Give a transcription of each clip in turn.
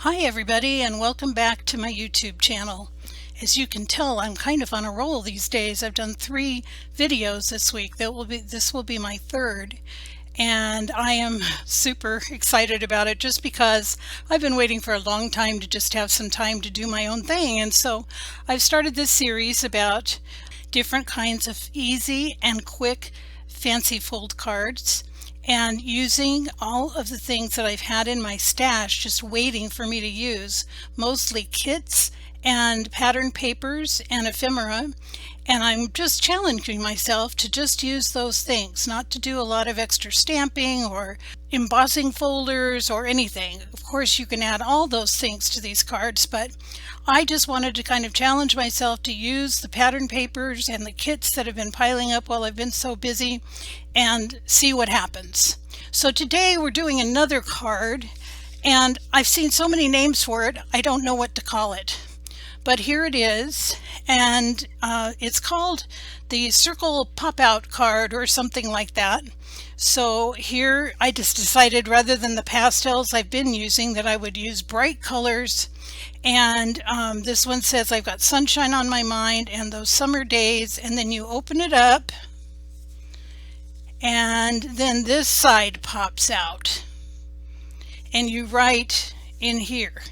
Hi everybody, and welcome back to my YouTube channel. As you can tell, I'm kind of on a roll these days. I've done 3 videos this week. This will be my third, and I am super excited about it just because I've been waiting for a long time to just have some time to do my own thing. And so I've started this series about different kinds of easy and quick fancy fold cards, and using all of the things that I've had in my stash just waiting for me to use, mostly kits and pattern papers and ephemera. And I'm just challenging myself to just use those things, not to do a lot of extra stamping or embossing folders or anything. Of course, you can add all those things to these cards, but I just wanted to kind of challenge myself to use the pattern papers and the kits that have been piling up while I've been so busy and see what happens. So today we're doing another card, and I've seen so many names for it, I don't know what to call it. But here it is, and it's called the Circle Pop-Out card or something like that. So here I just decided, rather than the pastels I've been using, that I would use bright colors. And this one says, I've got sunshine on my mind and those summer days. And then you open it up, and then this side pops out, and you write in here.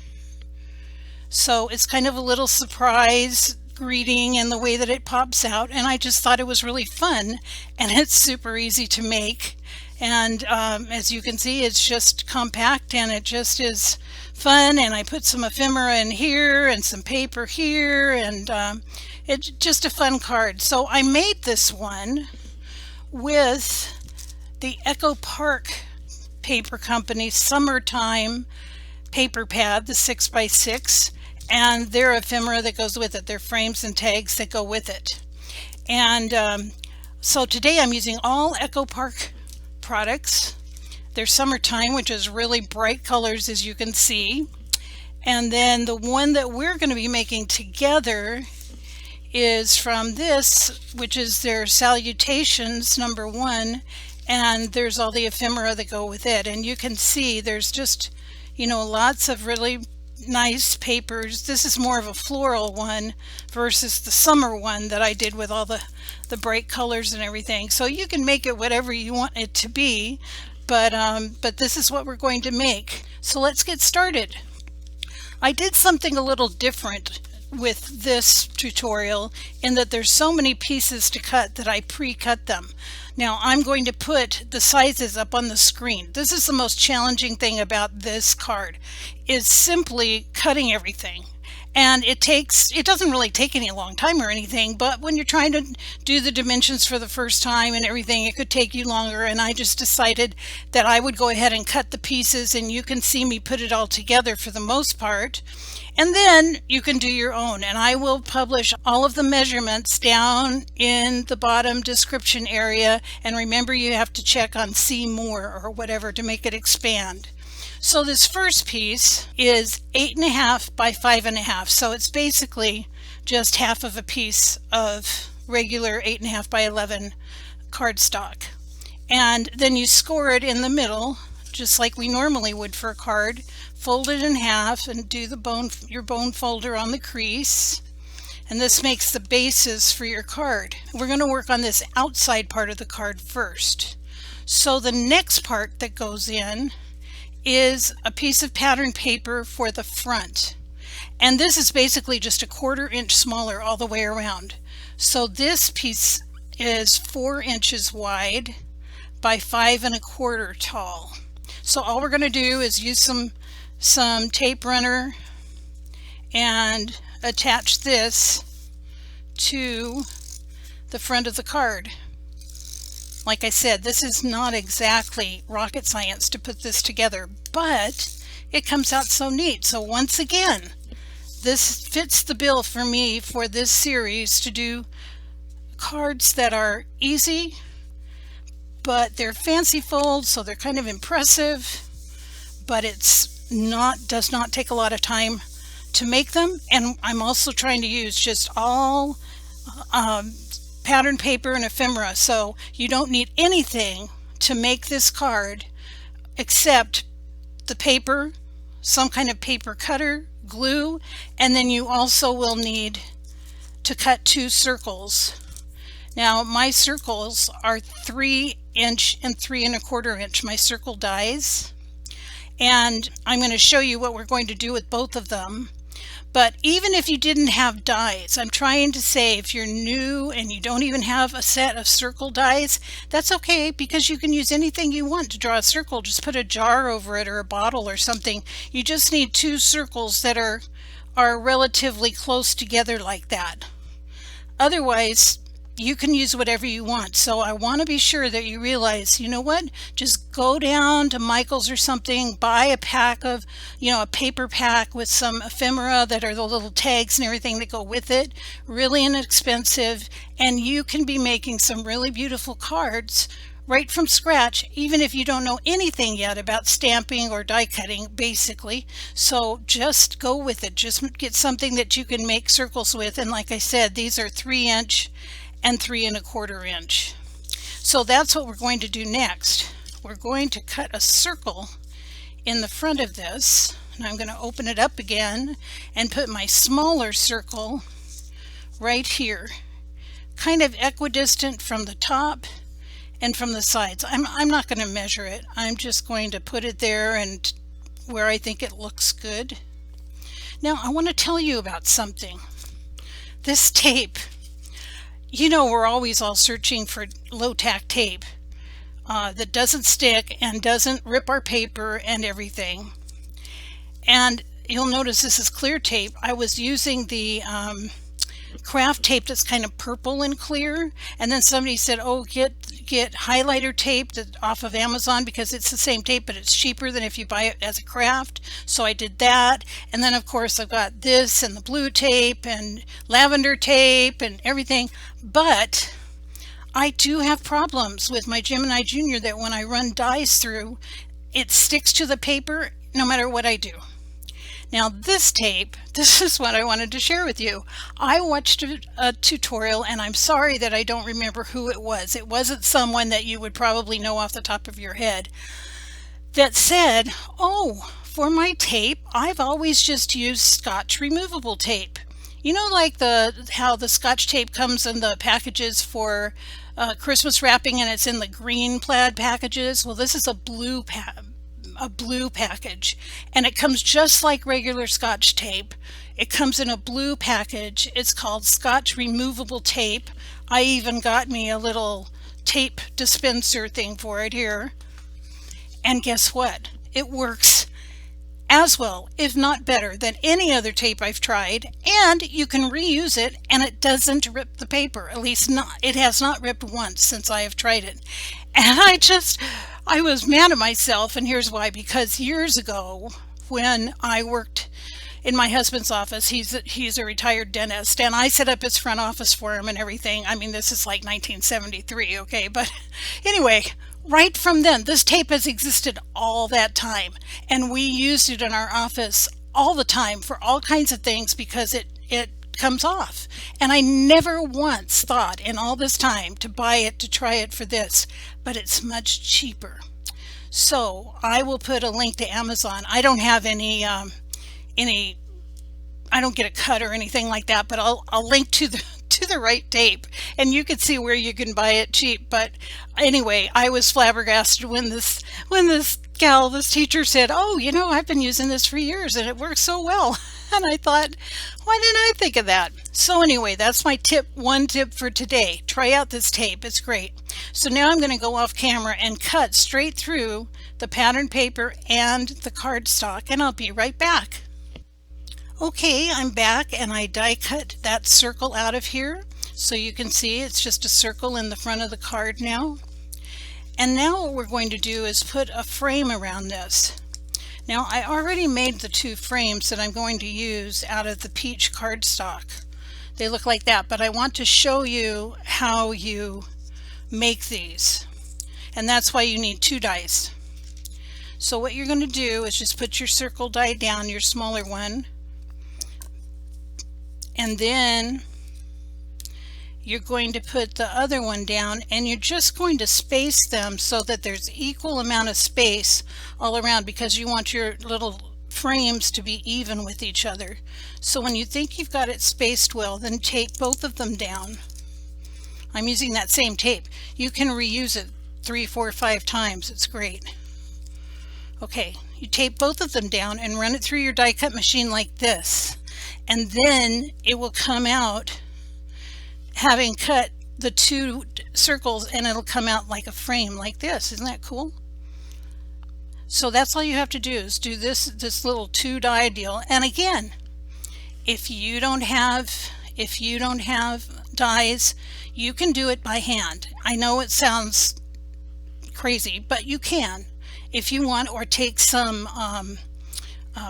So it's kind of a little surprise greeting in the way that it pops out, and I just thought it was really fun, and it's super easy to make. And as you can see, it's just compact and it just is fun. And I put some ephemera in here and some paper here, and it's just a fun card. So I made this one with the Echo Park Paper Company Summertime paper pad, the 6x6, and their ephemera that goes with it, their frames and tags that go with it. And so today I'm using all Echo Park products. Their Summertime, which is really bright colors, as you can see. And then the one that we're going to be making together is from this, which is their Salutations #1, and there's all the ephemera that go with it. And you can see there's just, you know, lots of really nice papers. This is more of a floral one versus the summer one that I did with all the bright colors and everything. So you can make it whatever you want it to be, but this is what we're going to make. So let's get started. I did something a little different with this tutorial in that there's so many pieces to cut that I pre-cut them. Now I'm going to put the sizes up on the screen. This is the most challenging thing about this card, is simply cutting everything. And it doesn't really take any long time or anything, but when you're trying to do the dimensions for the first time and everything, it could take you longer. And I just decided that I would go ahead and cut the pieces, and you can see me put it all together for the most part. And then you can do your own, and I will publish all of the measurements down in the bottom description area. And remember, you have to check on see more or whatever to make it expand. So this first piece is 8.5 by 5.5, so it's basically just half of a piece of regular 8.5 by 11 cardstock. And then you score it in the middle, just like we normally would for a card. Fold it in half and do your bone folder on the crease. And this makes the basis for your card. We're going to work on this outside part of the card first. So the next part that goes in is a piece of pattern paper for the front. And this is basically just a 1/4 inch smaller all the way around. So this piece is 4 inches wide by 5.25 tall. So all we're going to do is use some tape runner and attach this to the front of the card. Like I said, this is not exactly rocket science to put this together, but it comes out so neat. So once again, this fits the bill for me for this series, to do cards that are easy, but they're fancy folds, so they're kind of impressive, but does not take a lot of time to make them. And I'm also trying to use just all pattern paper and ephemera, so you don't need anything to make this card except the paper, some kind of paper cutter, glue, and then you also will need to cut 2 circles. Now my circles are 3" and 3¼ inch, my circle dies, and I'm going to show you what we're going to do with both of them. But even if you didn't have dies, I'm trying to say if you're new and you don't even have a set of circle dies, that's okay, because you can use anything you want to draw a circle. Just put a jar over it or a bottle or something. You just need 2 circles that are relatively close together like that. Otherwise, you can use whatever you want. So I want to be sure that you realize, you know what, just go down to Michael's or something, buy a pack of, a paper pack with some ephemera that are the little tags and everything that go with it, really inexpensive, and you can be making some really beautiful cards right from scratch, even if you don't know anything yet about stamping or die cutting, basically. So just go with it. Just get something that you can make circles with. And like I said, these are 3" and 3¼ inch. So that's what we're going to do next. We're going to cut a circle in the front of this, and I'm going to open it up again and put my smaller circle right here, kind of equidistant from the top and from the sides. I'm not going to measure it. I'm just going to put it there and where I think it looks good. Now I want to tell you about something. This tape, we're always all searching for low-tack tape that doesn't stick and doesn't rip our paper and everything. And you'll notice this is clear tape. I was using the craft tape that's kind of purple and clear, and then somebody said, oh, get highlighter tape off of Amazon, because it's the same tape but it's cheaper than if you buy it as a craft. So I did that, and then of course I've got this and the blue tape and lavender tape and everything. But I do have problems with my Gemini Junior that when I run dies through, it sticks to the paper no matter what I do. Now this tape, this is what I wanted to share with you. I watched a tutorial, and I'm sorry that I don't remember who it was. It wasn't someone that you would probably know off the top of your head, that said, oh, for my tape, I've always just used Scotch removable tape. Like how the Scotch tape comes in the packages for Christmas wrapping, and it's in the green plaid packages. Well, this is a blue package, and it comes just like regular Scotch tape. It comes in a blue package. It's called Scotch removable tape. I even got me a little tape dispenser thing for it here. And guess what? It works as well, if not better, than any other tape I've tried, and you can reuse it and it doesn't rip the paper. At least it has not ripped once since I have tried it. And I was mad at myself, and here's why. Because years ago, when I worked in my husband's office, he's a retired dentist, and I set up his front office for him and everything. I mean, this is like 1973, okay? But anyway, right from then, this tape has existed all that time, and we used it in our office all the time for all kinds of things because it comes off. And I never once thought in all this time to buy it, to try it for this, but it's much cheaper. So I will put a link to Amazon. I don't have any I don't get a cut or anything like that, but I'll link to the right tape, and you can see where you can buy it cheap. But anyway, I was flabbergasted when this teacher said, oh, I've been using this for years and it works so well. And I thought, why didn't I think of that? So anyway, that's my one tip for today. Try out this tape. It's great. So now I'm going to go off camera and cut straight through the pattern paper and the cardstock, and I'll be right back. Okay, I'm back, and I die cut that circle out of here. So you can see it's just a circle in the front of the card now. And now what we're going to do is put a frame around this. Now I already made the 2 frames that I'm going to use out of the peach cardstock. They look like that, but I want to show you how you make these. And that's why you need 2 dies. So what you're going to do is just put your circle die down, your smaller one, and then you're going to put the other one down, and you're just going to space them so that there's equal amount of space all around, because you want your little frames to be even with each other. So when you think you've got it spaced well, then tape both of them down. I'm using that same tape. You can reuse it 3, 4, 5 times. It's great. Okay, you tape both of them down and run it through your die cut machine like this. And then it will come out having cut the 2 circles, and it'll come out like a frame like this. Isn't that cool? So that's all you have to do is do this little 2 die deal. And again, if you don't have dies, you can do it by hand. I know it sounds crazy, but you can if you want, or take some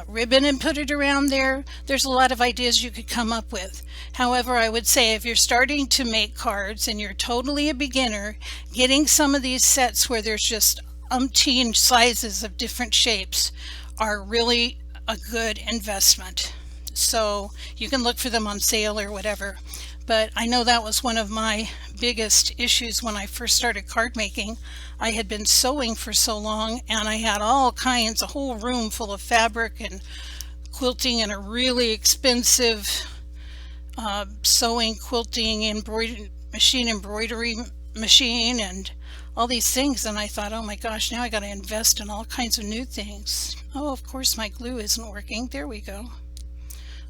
ribbon and put it around there. There's a lot of ideas you could come up with. However, I would say if you're starting to make cards and you're totally a beginner, getting some of these sets where there's just umpteen sizes of different shapes are really a good investment. So you can look for them on sale or whatever. But I know that was one of my biggest issues when I first started card making. I had been sewing for so long, and I had all kinds, a whole room full of fabric and quilting, and a really expensive sewing, quilting, embroidery machine, and all these things. And I thought, oh my gosh, now I got to invest in all kinds of new things. Oh, of course my glue isn't working. There we go.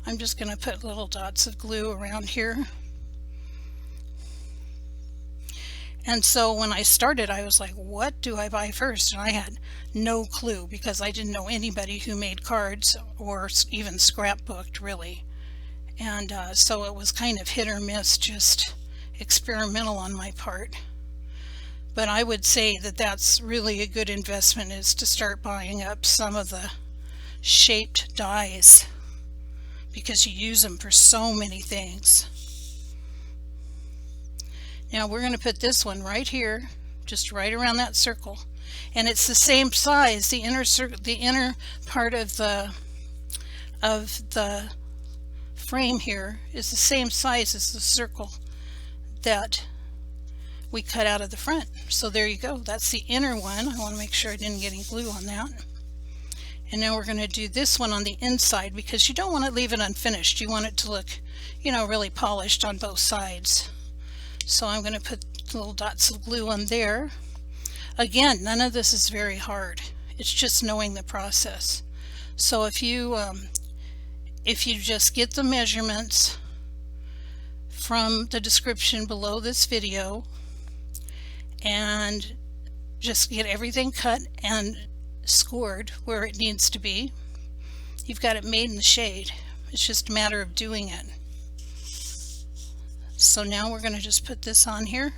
I'm just going to put little dots of glue around here. And so when I started, I was like, what do I buy first? And I had no clue, because I didn't know anybody who made cards or even scrapbooked, really. And so it was kind of hit or miss, just experimental on my part. But I would say that that's really a good investment, is to start buying up some of the shaped dies, because you use them for so many things. Now we're going to put this one right here, just right around that circle, and it's the same size. The inner part of the frame here is the same size as the circle that we cut out of the front. So there you go. That's the inner one. I want to make sure I didn't get any glue on that. And now we're going to do this one on the inside, because you don't want to leave it unfinished. You want it to look, you know, really polished on both sides. So I'm going to put little dots of glue on there. Again, none of this is very hard. It's just knowing the process. So if you just get the measurements from the description below this video and just get everything cut and scored where it needs to be, you've got it made in the shade. It's just a matter of doing it. So now we're going to just put this on here,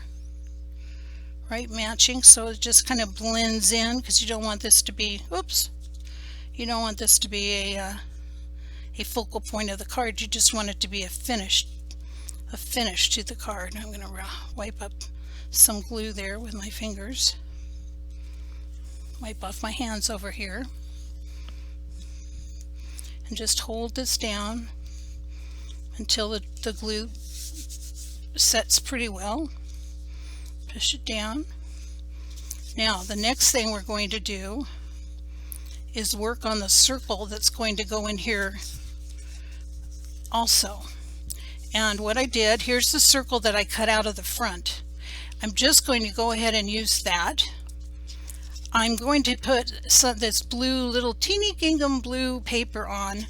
right, matching, so it just kind of blends in, because you don't want this to be, oops, you don't want this to be a focal point of the card. You just want it to be a finish to the card. I'm going to wipe up some glue there with my fingers. Wipe off my hands over here, and just hold this down until the glue sets pretty well. Push it down. Now the next thing we're going to do is work on the circle that's going to go in here also. And what I did, here's the circle that I cut out of the front. I'm just going to go ahead and use that. I'm going to put this blue, little teeny gingham blue paper on,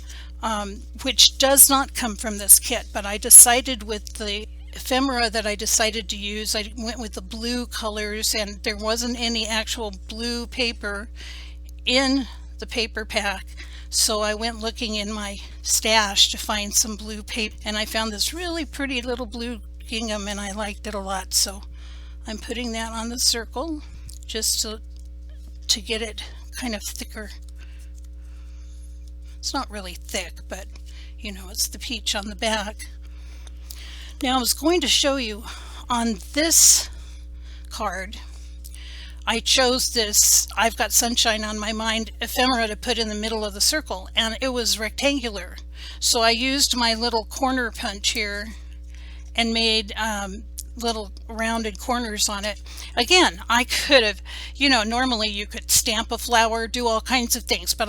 which does not come from this kit, but I decided with the ephemera that I decided to use, I went with the blue colors, and there wasn't any actual blue paper in the paper pack. So I went looking in my stash to find some blue paper, and I found this really pretty little blue gingham, and I liked it a lot. So I'm putting that on the circle just to get it kind of thicker. It's not really thick, but you know, it's the peach on the back. Now I was going to show you on this card, I chose this I've Got Sunshine on My Mind ephemera to put in the middle of the circle, and it was rectangular. So I used my little corner punch here and made little rounded corners on it. Again, I could have, normally you could stamp a flower, do all kinds of things, but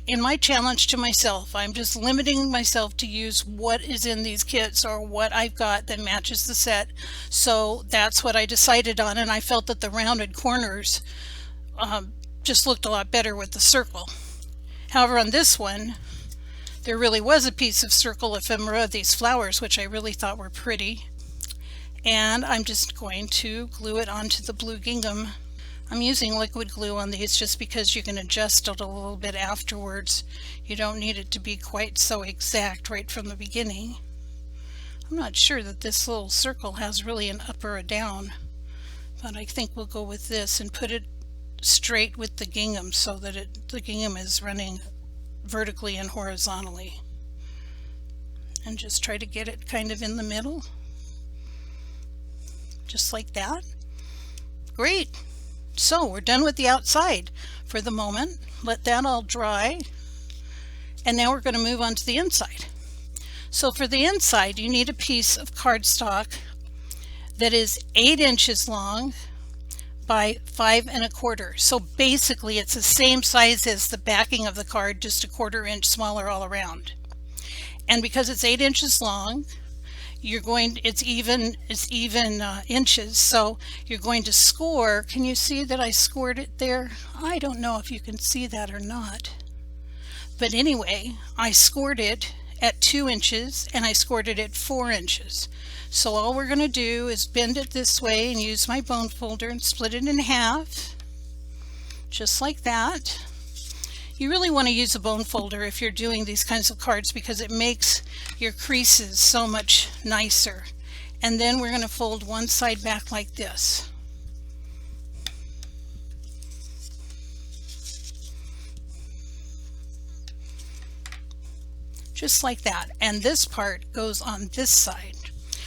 in my challenge to myself, I'm just limiting myself to use what is in these kits or what I've got that matches the set. So that's what I decided on, and I felt that the rounded corners just looked a lot better with the circle. However, on this one, there really was a piece of circle ephemera of these flowers, which I really thought were pretty. And I'm just going to glue it onto the blue gingham. I'm using liquid glue on these just because you can adjust it a little bit afterwards. You don't need it to be quite so exact right from the beginning. I'm not sure that this little circle has really an up or a down, but I think we'll go with this and put it straight with the gingham so that the gingham is running vertically and horizontally. And just try to get it kind of in the middle. Just like that. Great. So we're done with the outside for the moment. Let that all dry. And now we're going to move on to the inside. So for the inside, you need a piece of cardstock that is 8 inches long by 5 1/4. So basically it's the same size as the backing of the card, just a 1/4 inch smaller all around. And because it's 8 inches long, it's even inches, so you're going to score. Can you see that I scored it there? I don't know if you can see that or not, but anyway, I scored it at 2 inches and I scored it at 4 inches. So all we're going to do is bend it this way and use my bone folder and split it in half, just like that. You really want to use a bone folder if you're doing these kinds of cards because it makes your creases so much nicer. And then we're going to fold one side back like this. Just like that. And this part goes on this side.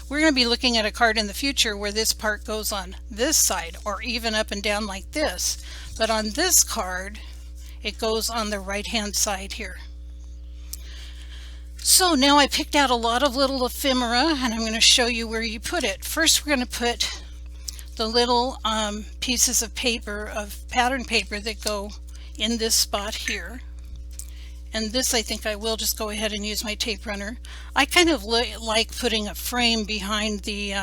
We're going to be looking at a card in the future where this part goes on this side or even up and down like this. But on this card, it goes on the right hand side here. So now I picked out a lot of little ephemera and I'm going to show you where you put it. First we're going to put the little pieces of paper, of pattern paper, that go in this spot here. And this, I think I will just go ahead and use my tape runner. I kind of like putting a frame behind the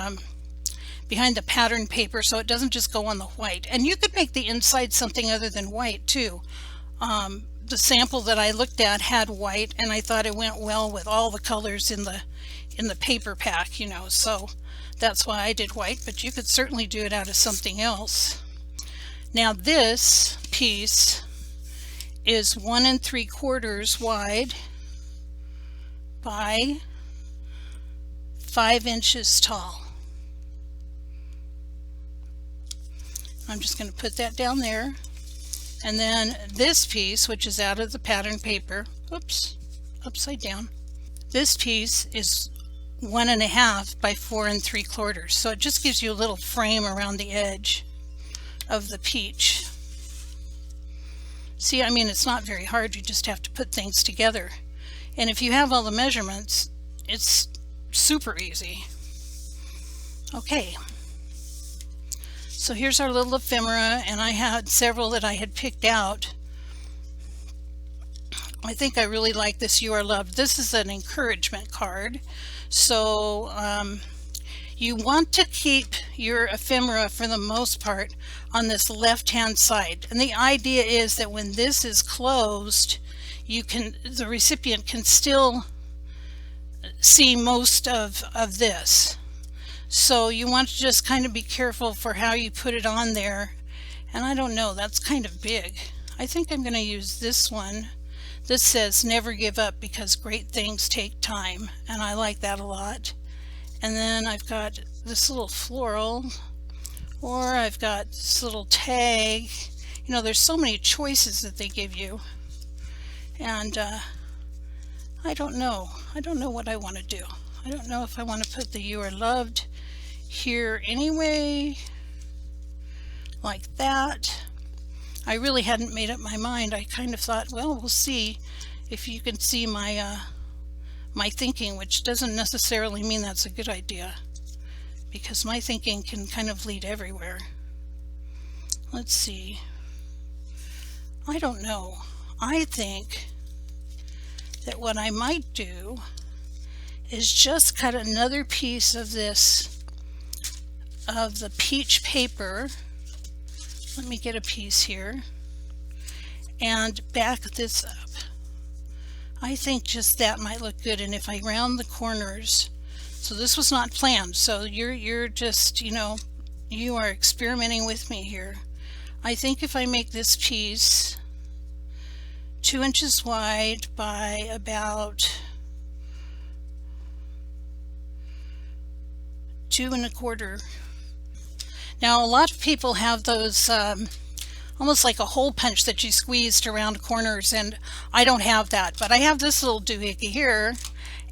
pattern paper so it doesn't just go on the white. And you could make the inside something other than white too. The sample that I looked at had white, and I thought it went well with all the colors in the paper pack, so that's why I did white, but you could certainly do it out of something else. Now this piece is 1 3/4 wide by 5 inches tall. I'm just going to put that down there. And then this piece, which is out of the pattern paper, oops, upside down. This piece is 1 1/2 by 4 3/4. So it just gives you a little frame around the edge of the peach. See, I mean, it's not very hard. You just have to put things together. And if you have all the measurements, it's super easy. Okay. So here's our little ephemera, and I had several that I had picked out. I think I really like this You Are Loved. This is an encouragement card. So you want to keep your ephemera for the most part on this left hand side. And the idea is that when this is closed, the recipient can still see most of this. So you want to just kind of be careful for how you put it on there. And I don't know, that's kind of big. I think I'm going to use this one. This says never give up because great things take time, and I like that a lot. And then I've got this little floral, or I've got this little tag. There's so many choices that they give you, and I don't know what I want to do. I don't know if I want to put the You Are Loved here anyway, like that. I really hadn't made up my mind. I kind of thought, well, we'll see if you can see my my thinking, which doesn't necessarily mean that's a good idea. because my thinking can kind of lead everywhere. Let's see. I don't know. I think that what I might do is just cut another piece of this, of the peach paper. Let me get a piece here and back this up. I think just that might look good, and if I round the corners, so this was not planned, so you're just, you know, you are experimenting with me here. I think if I make this piece 2 inches wide by about 2 1/4. Now a lot of people have those almost like a hole punch that you squeezed around corners, and I don't have that, but I have this little doohickey here,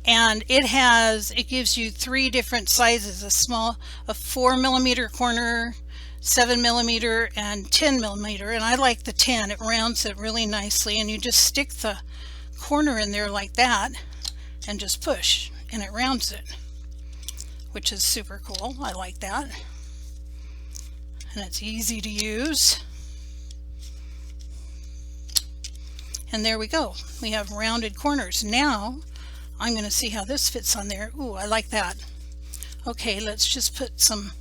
and it gives you 3 different sizes: a 4 millimeter corner, 7 millimeter, and 10 millimeter, and I like the 10. It rounds it really nicely, and you just stick the corner in there like that and just push and it rounds it, which is super cool. I like that, and it's easy to use. And there we go. We have rounded corners. Now I'm going to see how this fits on there. Ooh, I like that. Okay, let's just put some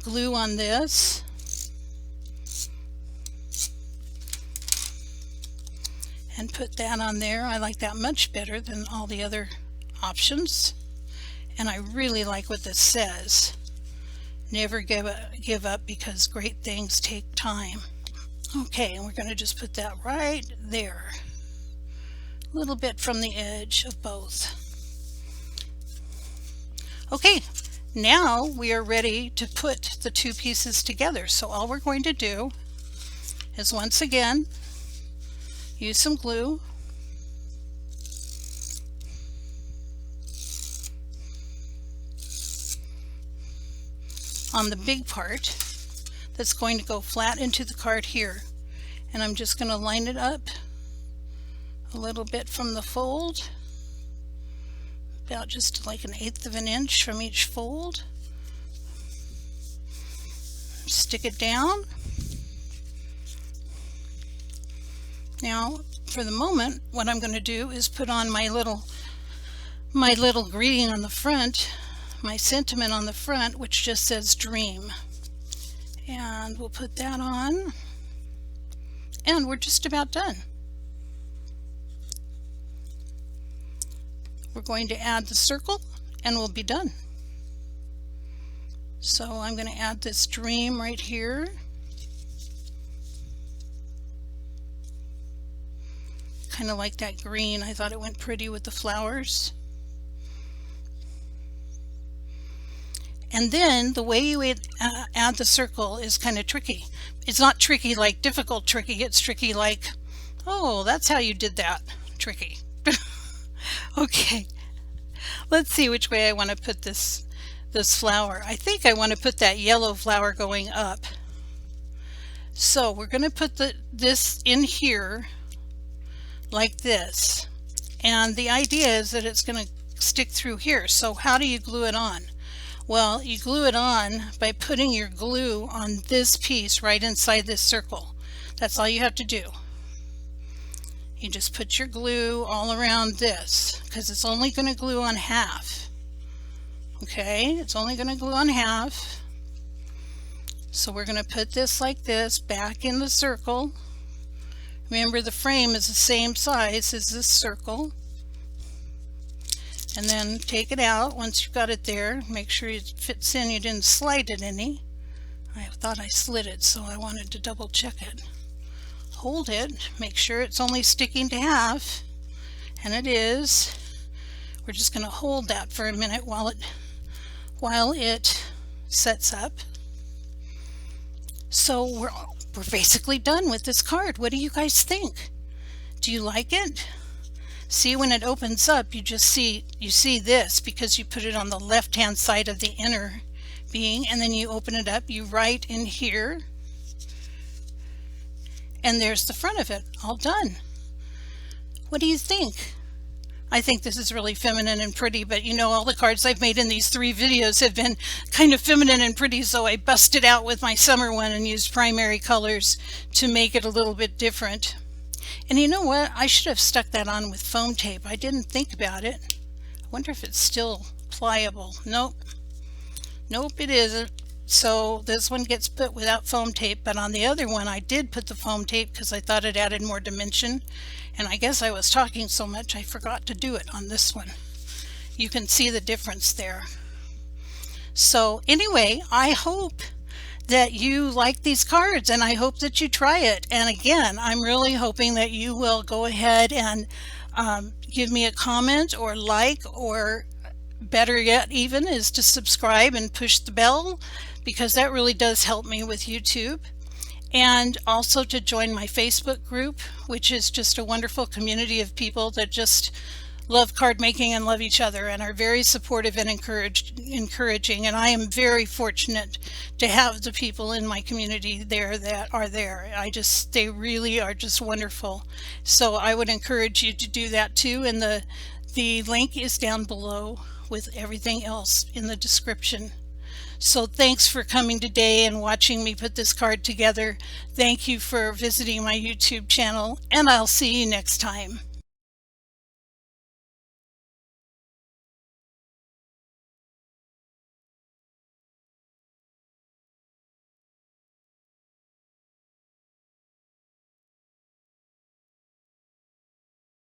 glue on this. And put that on there. I like that much better than all the other options. And I really like what this says. Never give up, because great things take time. Okay, and we're going to just put that right there, a little bit from the edge of both. Okay, now we are ready to put the 2 pieces together. So all we're going to do is, once again, use some glue. On the big part that's going to go flat into the card here, and I'm just going to line it up a little bit from the fold, about just like 1/8 of an inch from each fold. Stick it down. Now for the moment, what I'm going to do is put on my little greeting on the front, my sentiment on the front, which just says dream. And we'll put that on, and we're just about done. We're going to add the circle and we'll be done. So I'm going to add this dream right here. Kind of like that green. I thought it went pretty with the flowers. And then the way you add the circle is kind of tricky. It's not tricky like difficult tricky, it's tricky like, oh, that's how you did that, tricky. Okay, let's see which way I want to put this flower. I think I want to put that yellow flower going up. So we're going to put this in here like this. And the idea is that it's going to stick through here. So how do you glue it on? Well, you glue it on by putting your glue on this piece right inside this circle. That's all you have to do. You just put your glue all around this, because it's only going to glue on half. Okay, it's only going to glue on half. So we're going to put this like this back in the circle. Remember, the frame is the same size as this circle. And then take it out once you've got it there. Make sure it fits in, you didn't slide it any. I thought I slid it, so I wanted to double check it. Hold it, make sure it's only sticking to half, and it is. We're just going to hold that for a minute while it sets up. So we're basically done with this card. What do you guys think? Do you like it? See, when it opens up, you see this because you put it on the left hand side of the inner being, and then you open it up, you write in here, and there's the front of it all done. What do you think? I think this is really feminine and pretty, but you know, all the cards I've made in these 3 videos have been kind of feminine and pretty, so I busted out with my summer one and used primary colors to make it a little bit different. And you know what? I should have stuck that on with foam tape. I didn't think about it. I wonder if it's still pliable. Nope. Nope, it isn't. So this one gets put without foam tape, but on the other one I did put the foam tape because I thought it added more dimension. And I guess I was talking so much I forgot to do it on this one. You can see the difference there. So anyway, I hope that you like these cards, and I hope that you try it. And again, I'm really hoping that you will go ahead and give me a comment or like, or better yet even is to subscribe and push the bell, because that really does help me with YouTube. And also to join my Facebook group, which is just a wonderful community of people that just love card making and love each other and are very supportive and encouraging. And I am very fortunate to have the people in my community there that are there. They really are just wonderful. So I would encourage you to do that too. And the link is down below with everything else in the description. So thanks for coming today and watching me put this card together. Thank you for visiting my YouTube channel, and I'll see you next time.